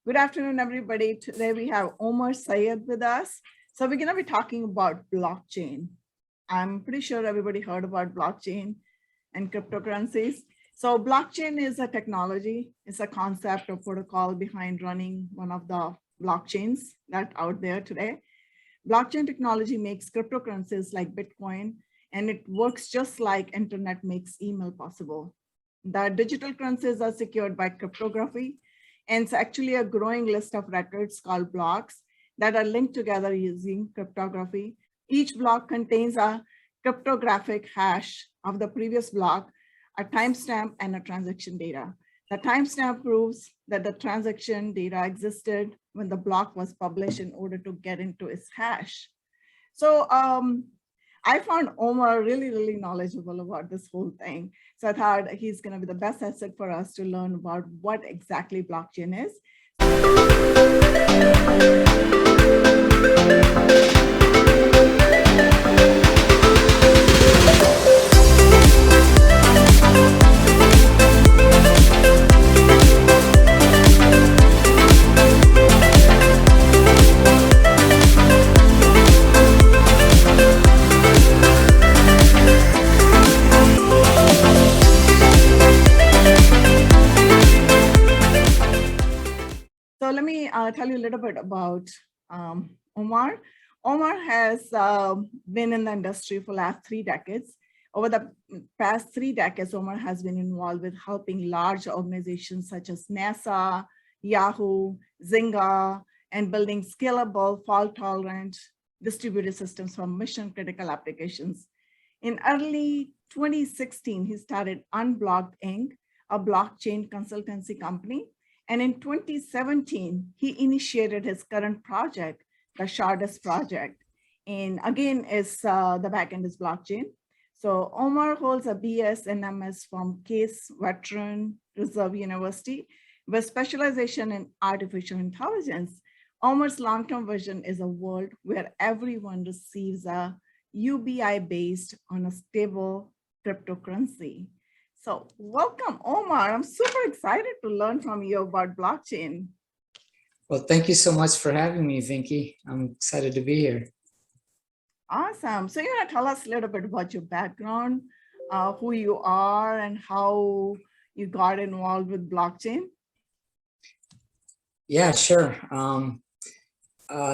Good afternoon, everybody. Today we have Omar Syed with us. So we're going to be talking about blockchain. I'm pretty sure everybody heard about blockchain and cryptocurrencies. So blockchain is a technology. It's a concept or protocol behind running one of the blockchains that out there today. Blockchain technology makes cryptocurrencies like Bitcoin, and it works just like internet makes email possible. The digital currencies are secured by cryptography, and it's actually a growing list of records called blocks that are linked together using cryptography. Each block contains a cryptographic hash of the previous block, a timestamp, and a transaction data. The timestamp proves that the transaction data existed when the block was published in order to get into its hash. So I found Omar really knowledgeable about this whole thing. So I thought he's going to be the best asset for us to learn about what exactly blockchain is. So let me tell you a little bit about Omar. Omar has been in the industry for the last 3 decades. Over the past 3 decades, Omar has been involved with helping large organizations such as NASA, Yahoo, Zynga, and building scalable, fault-tolerant distributed systems for mission-critical applications. In early 2016, he started Unblocked Inc., a blockchain consultancy company. And in 2017, he initiated his current project, the Shardist project. And again, the backend is blockchain. So Omar holds a BS and MS from Case Veteran Reserve University with specialization in artificial intelligence. Omar's long-term vision is a world where everyone receives a UBI based on a stable cryptocurrency. So welcome, Omar. I'm super excited to learn from you about blockchain. Well, thank you so much for having me, Vinky. I'm excited to be here. Awesome. So you're going to tell us a little bit about your background, who you are, and how you got involved with blockchain? Yeah, sure.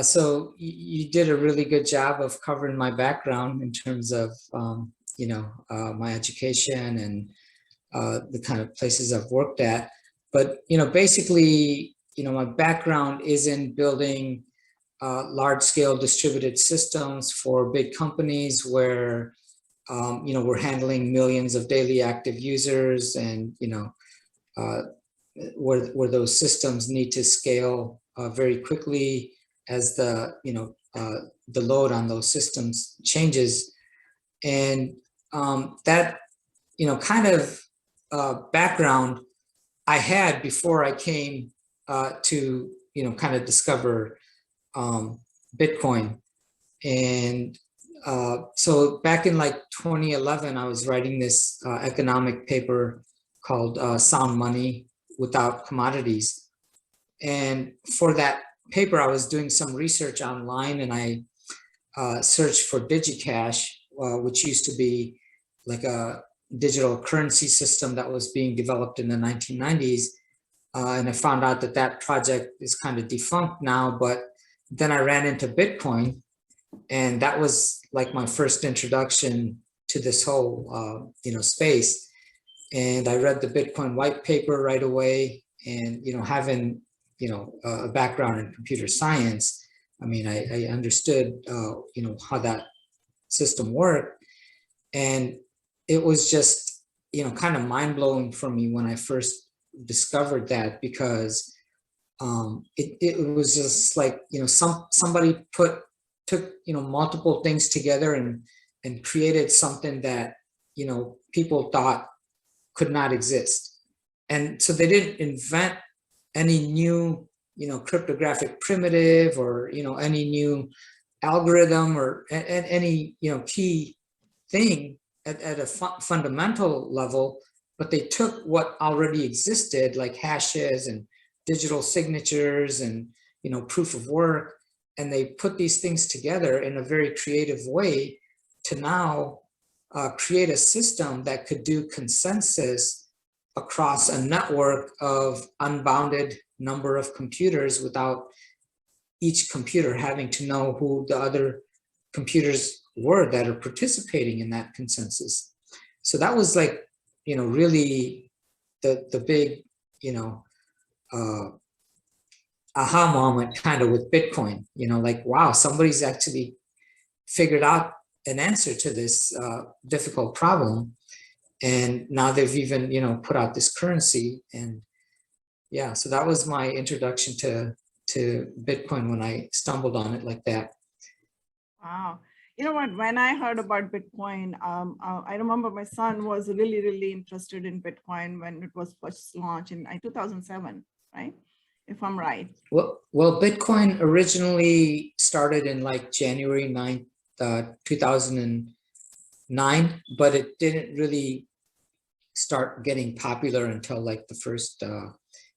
So you did a really good job of covering my background in terms of, my education and the kind of places I've worked at. But, basically, my background is in building large scale distributed systems for big companies where, we're handling millions of daily active users and, where those systems need to scale very quickly as the load on those systems changes. And that, kind of background I had before I came to, kind of discover Bitcoin. And so back in like 2011, I was writing this economic paper called Sound Money Without Commodities. And for that paper, I was doing some research online, and I searched for DigiCash, which used to be like a digital currency system that was being developed in the 1990s. And I found out that that project is kind of defunct now, but then I ran into Bitcoin, and that was like my first introduction to this whole, space. And I read the Bitcoin white paper right away, and, having, a background in computer science, I mean, I understood, how that system worked. And it was just, kind of mind blowing for me when I first discovered that, because it was just like, somebody took, multiple things together and created something that, people thought could not exist. And so they didn't invent any new, cryptographic primitive or, any new algorithm or any, key thing at a fundamental level, but they took what already existed, like hashes and digital signatures and, proof of work. And they put these things together in a very creative way to now create a system that could do consensus across a network of unbounded number of computers without each computer having to know who the other computers were that are participating in that consensus. So that was like, really the big, aha moment kind of with Bitcoin, like, wow, somebody's actually figured out an answer to this difficult problem. And now they've even, put out this currency. And yeah, so that was my introduction to Bitcoin when I stumbled on it like that. Wow. You know what, when I heard about Bitcoin, I remember my son was really, really interested in Bitcoin when it was first launched in 2007, right? If I'm right. Well, Bitcoin originally started in like January 9th, 2009, but it didn't really start getting popular until like the first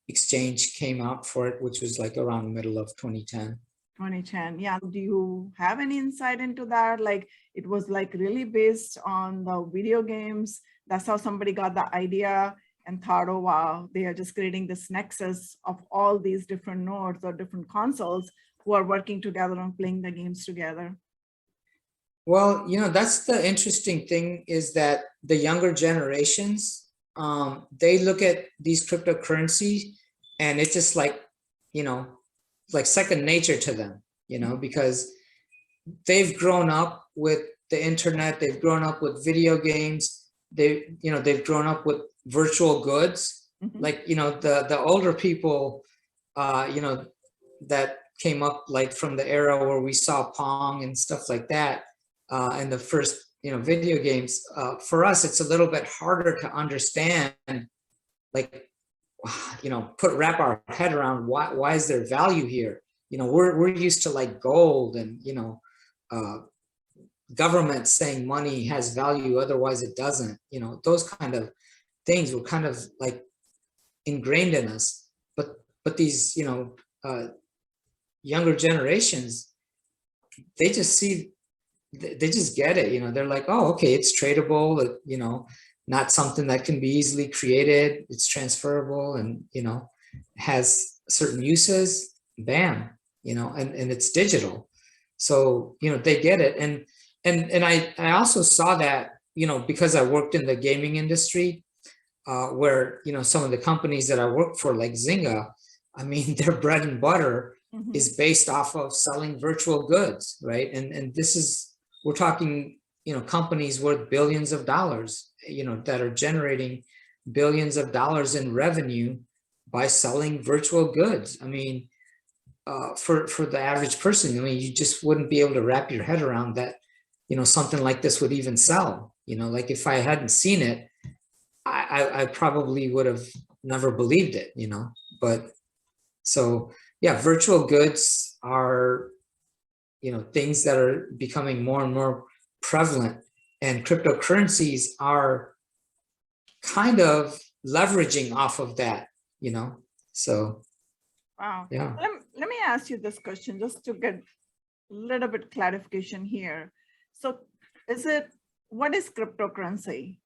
exchange came out for it, which was like around the middle of 2010. 2010. Yeah. Do you have any insight into that? Like it was like really based on the video games. That's how somebody got the idea and thought, oh, wow, they are just creating this nexus of all these different nodes or different consoles who are working together and playing the games together. Well, that's the interesting thing is that the younger generations, they look at these cryptocurrencies and it's just like, like second nature to them, because they've grown up with the internet, they've grown up with video games, they've grown up with virtual goods. Like, the older people, that came up like from the era where we saw Pong and stuff like that, and the first, video games, for us, it's a little bit harder to understand, like, wrap our head around why is there value here? We're used to like gold and, government saying money has value, otherwise it doesn't, those kind of things were kind of like ingrained in us. But these, younger generations, they just get it, they're like, oh, okay, it's tradable, not something that can be easily created, it's transferable and, has certain uses, bam, and it's digital. So, they get it. And I also saw that, because I worked in the gaming industry, where, some of the companies that I work for, like Zynga, I mean, their bread and butter is based off of selling virtual goods, right? And this is, we're talking, companies worth billions of dollars, that are generating billions of dollars in revenue by selling virtual goods. I mean, for the average person, I mean, you just wouldn't be able to wrap your head around that, something like this would even sell. Like if I hadn't seen it, I probably would have never believed it, but so yeah, virtual goods are, things that are becoming more and more prevalent, and cryptocurrencies are kind of leveraging off of that, so. Wow. Yeah. Let me ask you this question just to get a little bit clarification here. So what is cryptocurrency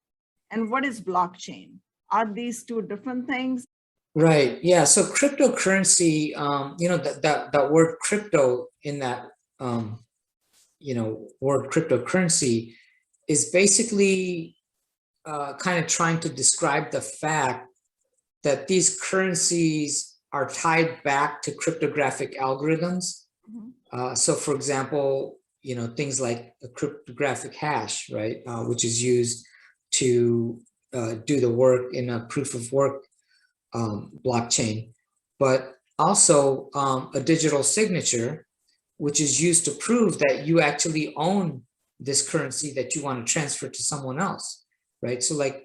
and what is blockchain? Are these two different things? Right. Yeah. So cryptocurrency, that word crypto in that, word cryptocurrency is basically kind of trying to describe the fact that these currencies are tied back to cryptographic algorithms. So for example, things like a cryptographic hash, right, which is used to do the work in a proof of work blockchain, but also a digital signature, which is used to prove that you actually own this currency that you want to transfer to someone else, right? So like,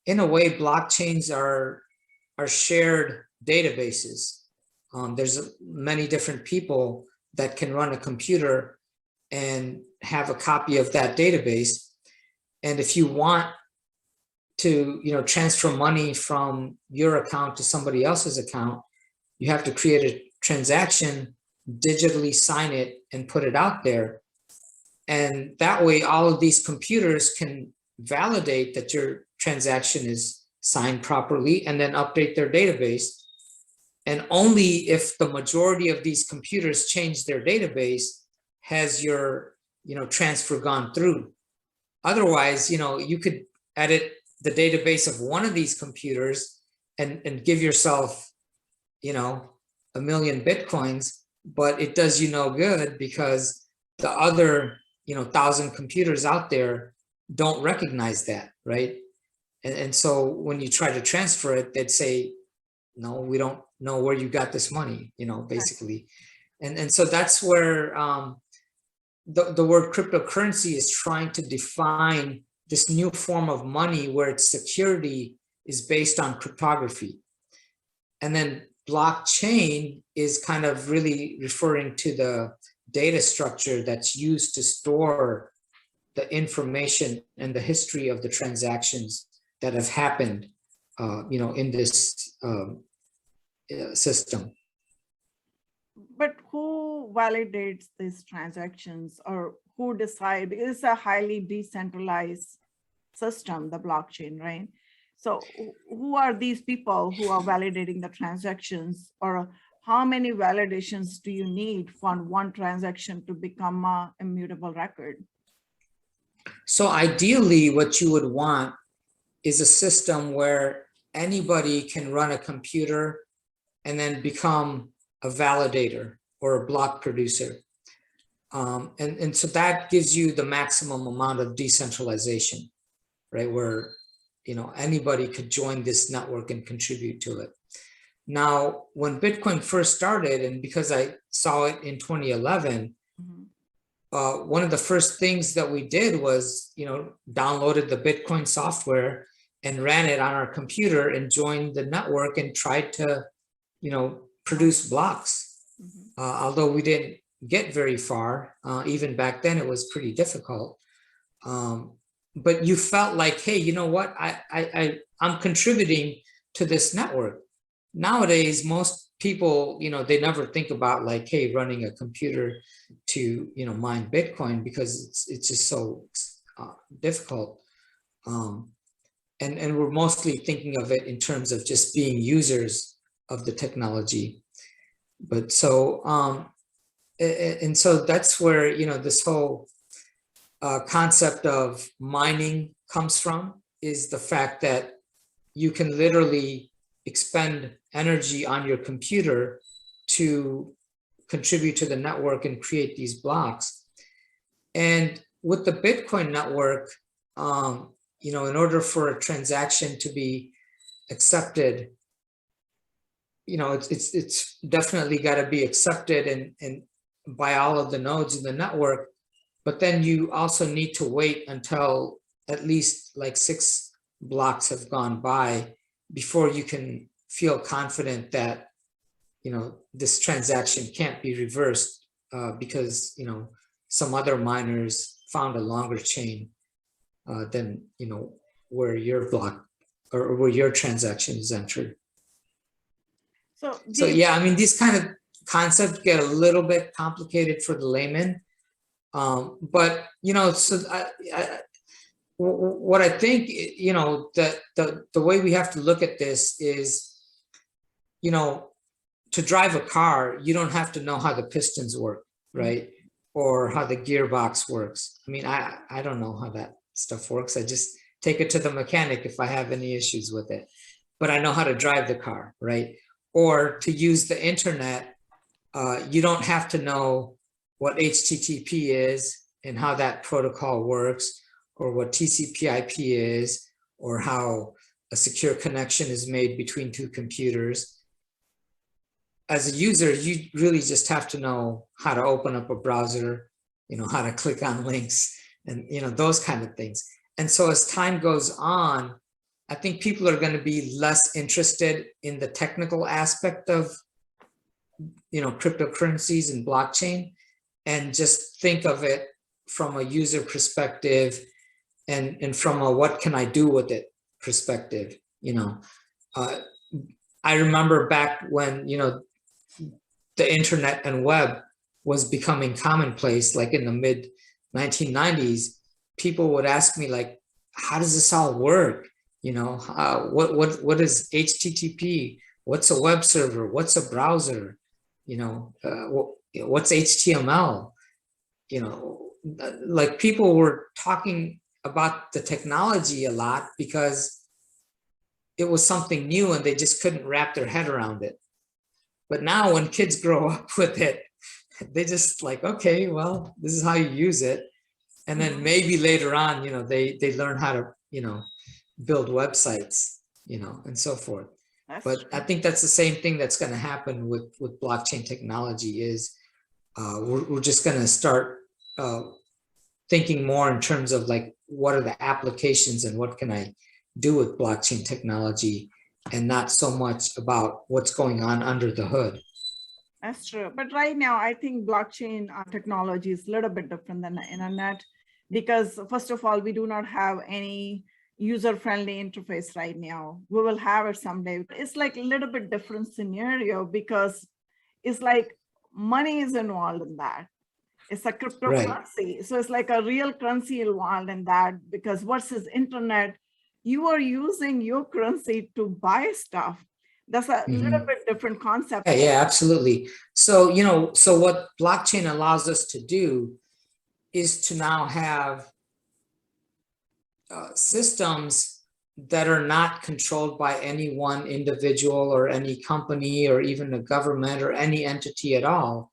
in a way, blockchains are shared databases. There's many different people that can run a computer and have a copy of that database. And if you want to, transfer money from your account to somebody else's account, you have to create a transaction, digitally sign it, and put it out there. And that way, all of these computers can validate that your transaction is signed properly and then update their database. And only if the majority of these computers change their database has your, transfer gone through. Otherwise, you could edit the database of one of these computers and give yourself, 1,000,000 Bitcoins, but it does you no good because the other, 1,000 computers out there don't recognize that, right? And so when you try to transfer it, they'd say, no, we don't know where you got this money, basically. And so that's where the word cryptocurrency is trying to define this new form of money where its security is based on cryptography. And then blockchain is kind of really referring to the data structure that's used to store the information and the history of the transactions that have happened, in this system. But who validates these transactions, or who decide? It's a highly decentralized system, the blockchain, right? So who are these people who are validating the transactions, or how many validations do you need for one transaction to become an immutable record? So ideally, what you would want is a system where anybody can run a computer and then become a validator or a block producer. And so that gives you the maximum amount of decentralization, right? Where, anybody could join this network and contribute to it. Now, when Bitcoin first started, and because I saw it in 2011, one of the first things that we did was, downloaded the Bitcoin software and ran it on our computer and joined the network and tried to, produce blocks. Although we didn't get very far, even back then it was pretty difficult. But you felt like, hey, you know what? I'm contributing to this network. Nowadays, most people, they never think about like, hey, running a computer to, mine Bitcoin, because it's just so difficult. And we're mostly thinking of it in terms of just being users of the technology. But so, and so that's where, this whole concept of mining comes from, is the fact that you can literally expend energy on your computer to contribute to the network and create these blocks. And with the Bitcoin network, in order for a transaction to be accepted, it's definitely got to be accepted and by all of the nodes in the network. But then you also need to wait until at least like 6 blocks have gone by before you can feel confident that, this transaction can't be reversed because, some other miners found a longer chain than, where your block or where your transaction is entered. So yeah, I mean, these kind of concepts get a little bit complicated for the layman. But, so what I think, that the way we have to look at this is, to drive a car, you don't have to know how the pistons work, right? Or how the gearbox works. I mean, I don't know how that stuff works. I just take it to the mechanic if I have any issues with it. But I know how to drive the car, right? Or to use the internet, you don't have to know what HTTP is and how that protocol works, or what TCP/IP is, or how a secure connection is made between 2 computers. As a user, you really just have to know how to open up a browser, how to click on links, and those kind of things. And so as time goes on, I think people are going to be less interested in the technical aspect of, cryptocurrencies and blockchain, and just think of it from a user perspective and from a what can I do with it perspective. I remember back when, the internet and web was becoming commonplace, like in the mid 1990s, people would ask me like, how does this all work? You know, what is HTTP? What's a web server? What's a browser? You know, what's HTML? You know, like people were talking about the technology a lot because it was something new and they just couldn't wrap their head around it. But now when kids grow up with it, they just like, okay, well, this is how you use it. And then maybe later on, you know, they learn how to, you know, build websites, you know, and so forth. But I think that's the same thing that's going to happen with blockchain technology is we're just going to start thinking more in terms of like, what are the applications and what can I do with blockchain technology, and not so much about what's going on under the hood. That's true. But right now, I think blockchain technology is a little bit different than the internet because, first of all, we do not have any user-friendly interface right now. We will have it someday. It's like a little bit different scenario because it's like money is involved in that. It's a cryptocurrency. Right. So it's like a real currency involved in that because versus internet, you are using your currency to buy stuff. That's a little bit different concept. Yeah, absolutely. So, you know, so what blockchain allows us to do is to now have systems that are not controlled by any one individual or any company or even a government or any entity at all,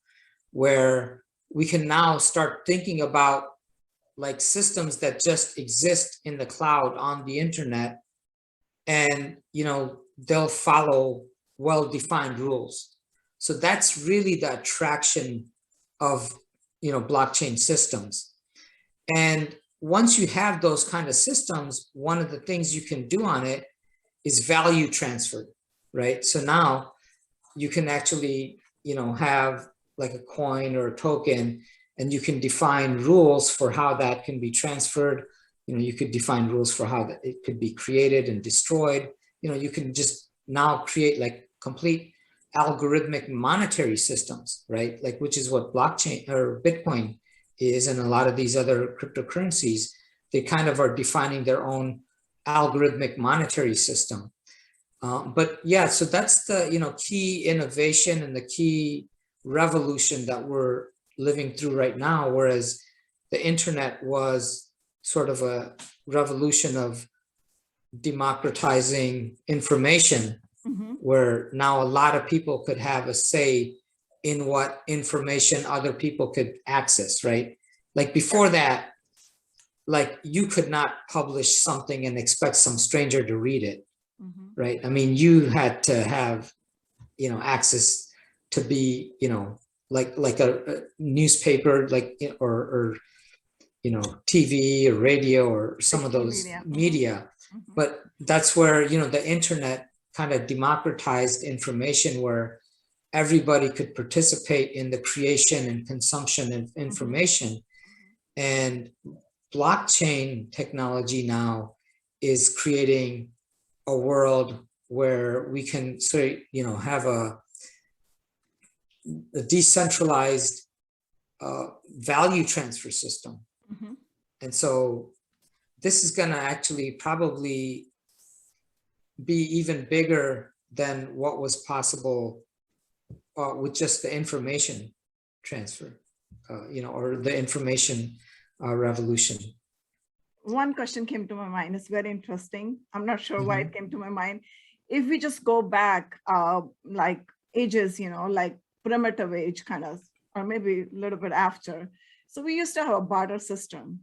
where we can now start thinking about like systems that just exist in the cloud on the internet, and, you know, they'll follow well-defined rules. So that's really the attraction of, you know, blockchain systems. And once you have those kind of systems, one of the things you can do on it is value transfer, right? So now you can actually, you know, have like a coin or a token, and you can define rules for how that can be transferred. You know, you could define rules for how it could be created and destroyed. You know, you can just now create like complete algorithmic monetary systems, right? Like, which is what blockchain or Bitcoin is, and a lot of these other cryptocurrencies, they kind of are defining their own algorithmic monetary system. But yeah, so that's the, you know, key innovation and the key revolution that we're living through right now, whereas the internet was sort of a revolution of democratizing information, where now a lot of people could have a say in what information other people could access, right? Like before that, like you could not publish something and expect some stranger to read it, right? I mean, you had to have, you know, access to be, you know, like a newspaper, like, or you know, TV or radio or some of those media. But that's where, you know, the internet kind of democratized information, where everybody could participate in the creation and consumption of information. And blockchain technology now is creating a world where we can sort of, you know, have a decentralized value transfer system. And so this is going to actually probably be even bigger than what was possible with just the information transfer, you know, or the information revolution. One question came to my mind. It's very interesting. I'm not sure why it came to my mind. If we just go back like ages, you know, like primitive age kind of, or maybe a little bit after. So we used to have a barter system.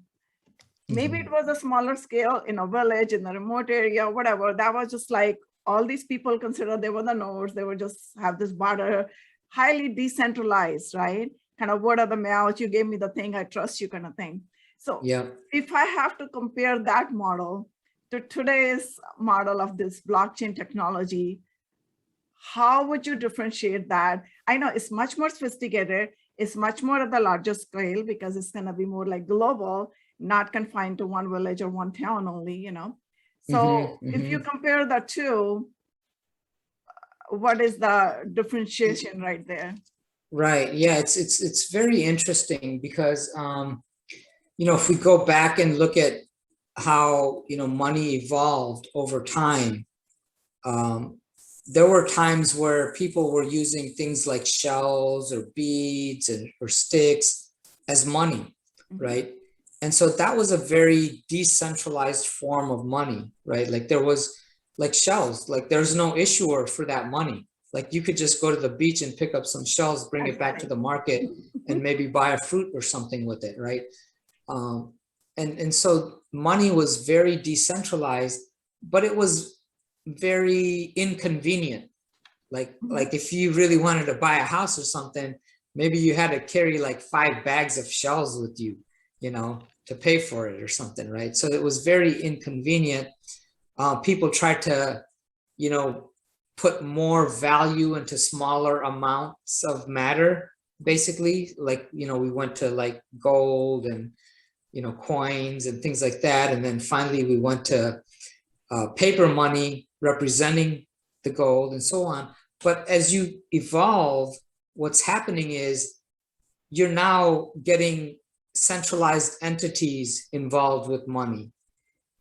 Maybe it was a smaller scale in a village, in a remote area, whatever. That was just like all these people consider they were the nodes. They would just have this barter, highly decentralized, right? Kind of word of the mouth. You gave me the thing, I trust you kind of thing. So yeah, if I have to compare that model to today's model of this blockchain technology, how would you differentiate that? I know it's much more sophisticated. It's much more at the larger scale because it's going to be more like global, not confined to one village or one town only, you know. So if you compare the two, what is the differentiation right there? Right. Yeah, it's very interesting because if we go back and look at how money evolved over time, there were times where people were using things like shells or beads or sticks as money, right? And so that was a very decentralized form of money, right? Like there was like shells, like there's no issuer for that money. Like you could just go to the beach and pick up some shells, bring it back to the market, and maybe buy a fruit or something with it, right? And so money was very decentralized, but it was very inconvenient. Like if you really wanted to buy a house or something, maybe you had to carry like 5 bags of shells with you, to pay for it or something, right? So it was very inconvenient. People tried to, put more value into smaller amounts of matter, basically. Like, we went to like gold and, coins and things like that. And then finally we went to paper money representing the gold and so on. But as you evolve, what's happening is you're now getting centralized entities involved with money.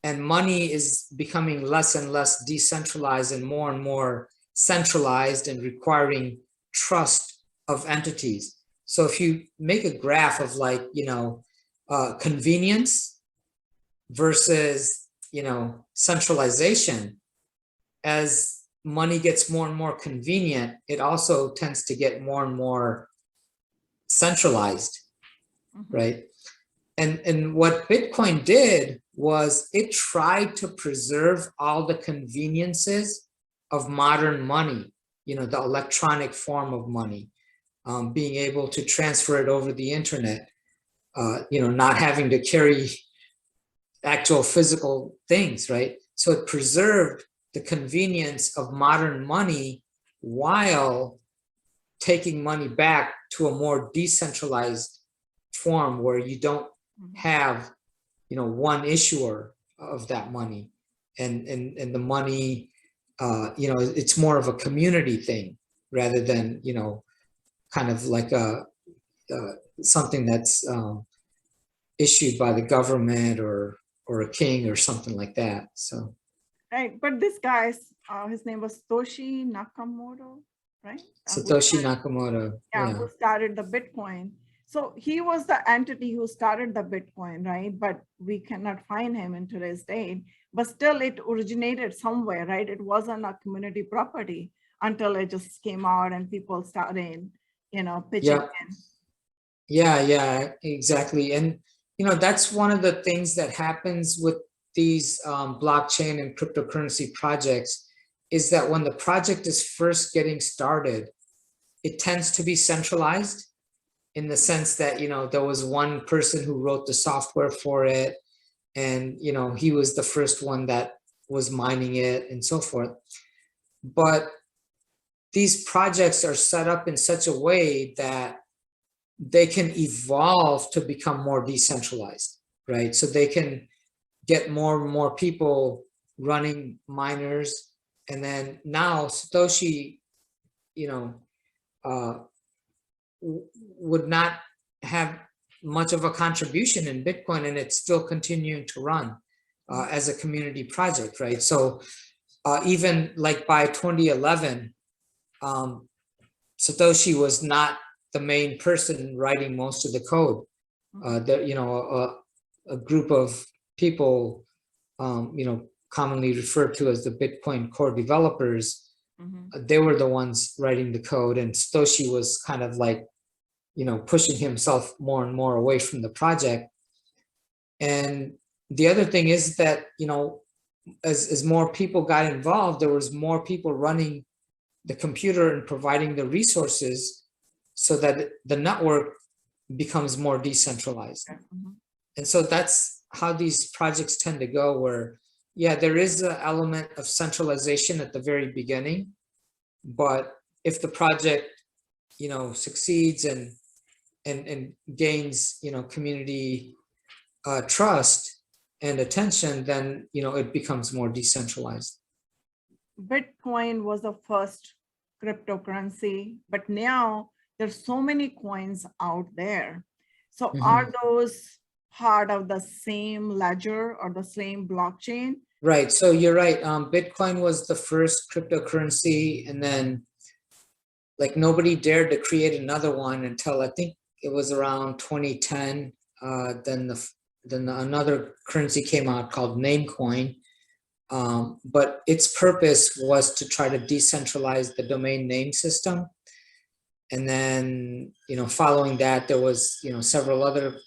And money is becoming less and less decentralized and more centralized and requiring trust of entities. So if you make a graph of like, convenience versus, centralization, as money gets more and more convenient, it also tends to get more and more centralized, right? And what Bitcoin did was it tried to preserve all the conveniences of modern money, the electronic form of money, being able to transfer it over the internet, not having to carry actual physical things, right? So it preserved the convenience of modern money while taking money back to a more decentralized form where you don't have, one issuer of that money, and the money, it's more of a community thing rather than, kind of like something that's issued by the government or a king or something like that. So right, but this guy's his name was Satoshi Nakamoto, right? Satoshi Nakamoto, who started the Bitcoin. So he was the entity who started the Bitcoin, right? But we cannot find him in today's date. But still, it originated somewhere, right? It wasn't a community property until it just came out and people started, pitching in. Yeah, exactly. And that's one of the things that happens with these blockchain and cryptocurrency projects, is that when the project is first getting started, it tends to be centralized in the sense that, there was one person who wrote the software for it, and, he was the first one that was mining it and so forth. But these projects are set up in such a way that they can evolve to become more decentralized, right? So they can get more and more people running miners. And then now Satoshi, would not have much of a contribution in Bitcoin, and it's still continuing to run as a community project, right? So even like by 2011, Satoshi was not the main person writing most of the code. A group of people, commonly referred to as the Bitcoin core developers, they were the ones writing the code, and Satoshi was kind of like, pushing himself more and more away from the project. And the other thing is that, as more people got involved, there was more people running the computer and providing the resources so that the network becomes more decentralized. And so that's how these projects tend to go, where, yeah, there is an element of centralization at the very beginning, but if the project, succeeds and gains, community trust and attention, then, it becomes more decentralized. Bitcoin was the first cryptocurrency, but now there's so many coins out there. So Mhm. are those part of the same ledger or the same blockchain? Right. So you're right. Bitcoin was the first cryptocurrency, and then like nobody dared to create another one until I think it was around 2010. Then another currency came out called Namecoin. But its purpose was to try to decentralize the domain name system. And then, following that, there was, several other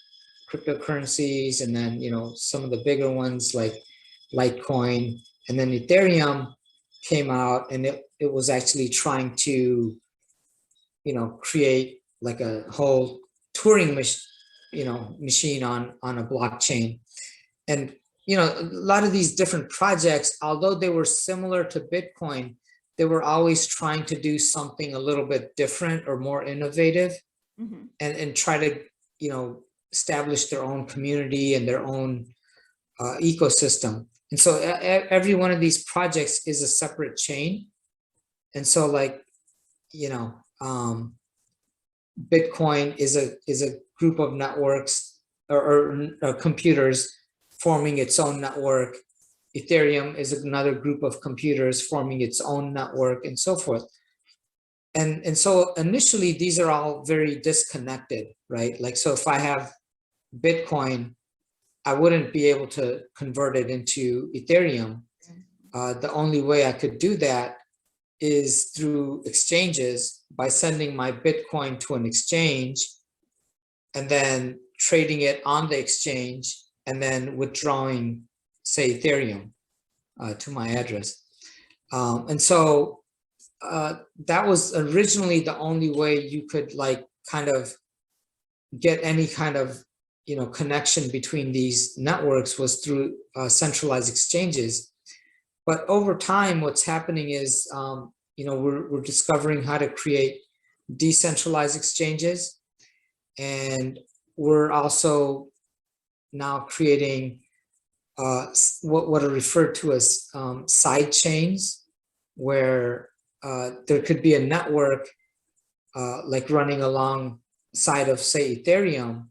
cryptocurrencies, and then, some of the bigger ones like Litecoin, and then Ethereum came out, and it was actually trying to, create like a whole Turing machine on a blockchain. And a lot of these different projects, although they were similar to Bitcoin, they were always trying to do something a little bit different or more innovative, Mhm. and try to establish their own community and their own ecosystem. And so every one of these projects is a separate chain. And so like Bitcoin is a group of networks or computers forming its own network. Ethereum is another group of computers forming its own network, and so forth. And so initially these are all very disconnected, right? Like, so if I have Bitcoin, I wouldn't be able to convert it into Ethereum. The only way I could do that is through exchanges, by sending my Bitcoin to an exchange and then trading it on the exchange and then withdrawing, say, Ethereum to my address. And so that was originally the only way you could like kind of get any kind of connection between these networks, was through centralized exchanges. But over time, what's happening is we're discovering how to create decentralized exchanges, and we're also now creating what are referred to as side chains, where there could be a network like running alongside of, say, Ethereum,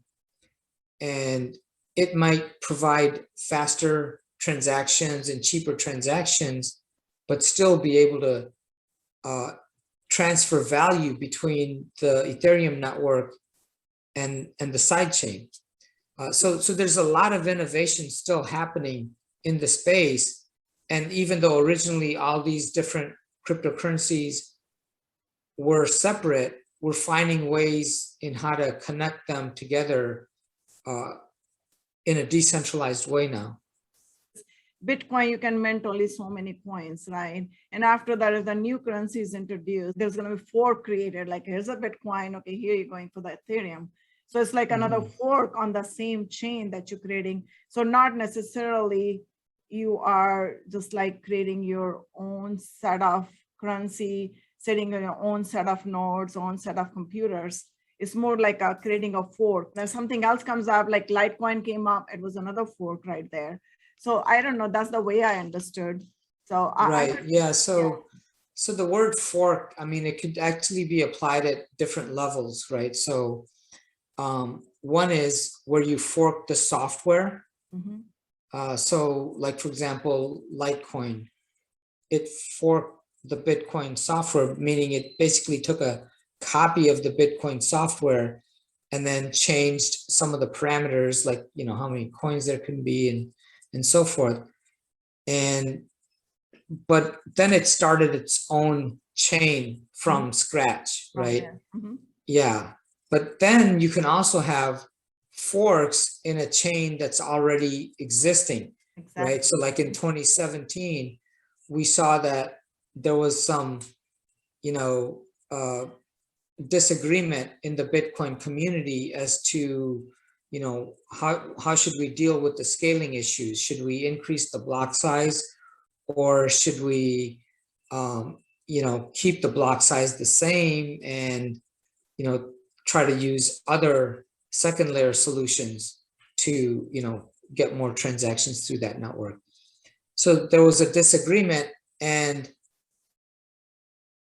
and it might provide faster transactions and cheaper transactions, but still be able to transfer value between the Ethereum network and the side chain. So there's a lot of innovation still happening in the space. And even though originally all these different cryptocurrencies were separate, we're finding ways in how to connect them together in a decentralized way now. Bitcoin, you can mint only so many coins, right? And after that, if the new currency is introduced, there's going to be fork created. Like, here's a Bitcoin. Okay, here you're going for the Ethereum. So it's like another fork on the same chain that you're creating. So not necessarily you are just like creating your own set of currency, setting your own set of nodes, own set of computers. It's more like creating a fork. Then something else comes up, like Litecoin came up. It was another fork right there. So I don't know, that's the way I understood. So right. Yeah. So the word fork, I mean, it could actually be applied at different levels, right? So one is where you fork the software. So like, for example, Litecoin, it forked the Bitcoin software, meaning it basically took a copy of the Bitcoin software and then changed some of the parameters, like, how many coins there can be and so forth. But then it started its own chain from scratch, right? Yeah. But then you can also have forks in a chain that's already existing, right? So like in 2017, we saw that there was some, disagreement in the Bitcoin community as to, how should we deal with the scaling issues? Should we increase the block size, or should we, keep the block size the same and, try to use other second layer solutions to, get more transactions through that network? So there was a disagreement, and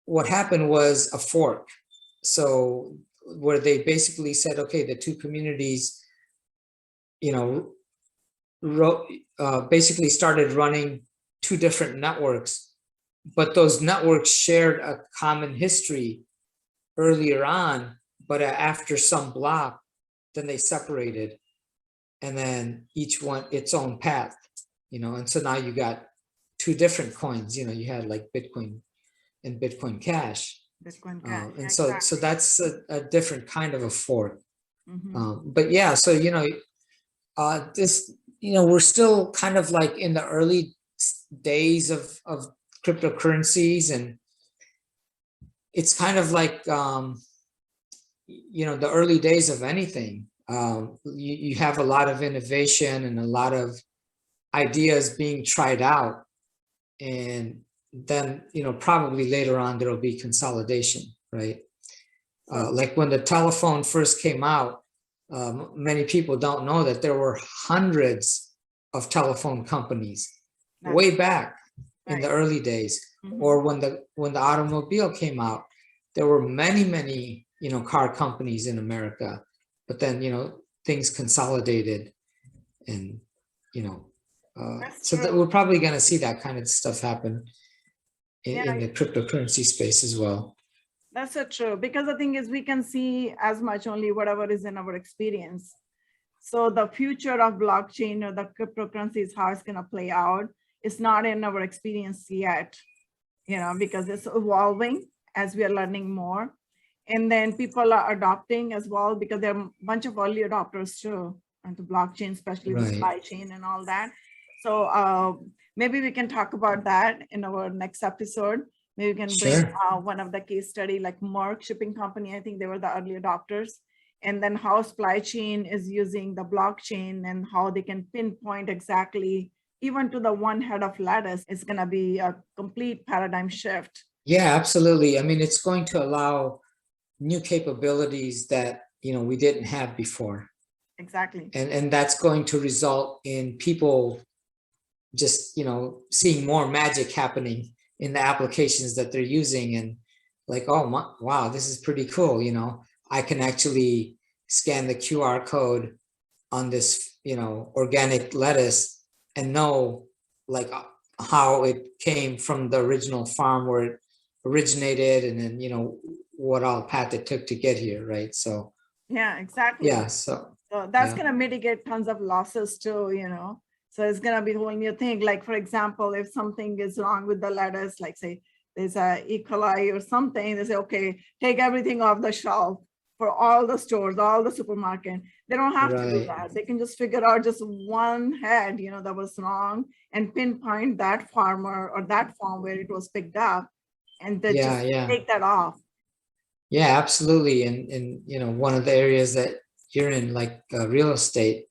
what happened was a fork. So where they basically said, okay, the two communities, basically started running two different networks, but those networks shared a common history earlier on, but after some block, then they separated, and then each one its own path, and so now you got two different coins. You had like Bitcoin and Bitcoin Cash. Bitcoin Cash. And so that's a different kind of a fork. Mm-hmm. But yeah, so this, we're still kind of like in the early days of cryptocurrencies, and it's kind of like the early days of anything. You have a lot of innovation and a lot of ideas being tried out, and then probably later on there'll be consolidation, right? Like when the telephone first came out, many people don't know that there were hundreds of telephone companies way back in the early days. Or when the automobile came out, there were many car companies in America, but then things consolidated, and so that we're probably going to see that kind of stuff happen in the cryptocurrency space as well. That's so true, because the thing is, we can see as much only whatever is in our experience. So the future of blockchain or the cryptocurrencies, how it's going to play out, is not in our experience yet, because it's evolving as we are learning more. And then people are adopting as well, because there are a bunch of early adopters too, and the blockchain, especially the supply chain and all that. So maybe we can talk about that in our next episode. Maybe we can bring one of the case study, like Merck Shipping Company. I think they were the early adopters. And then how supply chain is using the blockchain and how they can pinpoint exactly, even to the one head of lettuce. Is going to be a complete paradigm shift. Yeah, absolutely. I mean, it's going to allow new capabilities that, we didn't have before. Exactly. And that's going to result in people just, seeing more magic happening in the applications that they're using, and like, oh, wow, this is pretty cool. I can actually scan the QR code on this, organic lettuce and know like how it came from the original farm where it originated, and then, what all path it took to get here. Right. So. Yeah, exactly. Yeah. So that's going to mitigate tons of losses too, So it's going to be a whole new thing. Like, for example, if something is wrong with the lettuce, like say there's a E. coli or something, they say, okay, take everything off the shelf for all the stores, all the supermarket. They don't have to do that. They can just figure out just one head, that was wrong, and pinpoint that farmer or that farm where it was picked up, and they just take that off. Yeah, absolutely. And one of the areas that you're in, like real estate,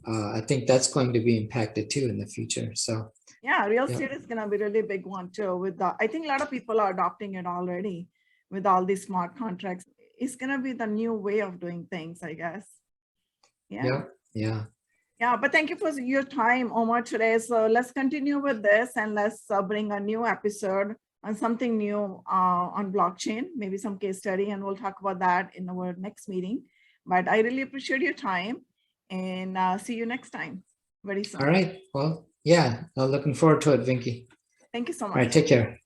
I think that's going to be impacted too in the future. So yeah, real estate is going to be a really big one too. I think a lot of people are adopting it already with all these smart contracts. It's going to be the new way of doing things, I guess. Yeah. But thank you for your time, Omar, today. So let's continue with this, and let's bring a new episode on something new on blockchain, maybe some case study, and we'll talk about that in our next meeting. But I really appreciate your time, and see you next time very soon. All right. Well, yeah, I'm looking forward to it, Vinky. Thank you so much. All right, take care.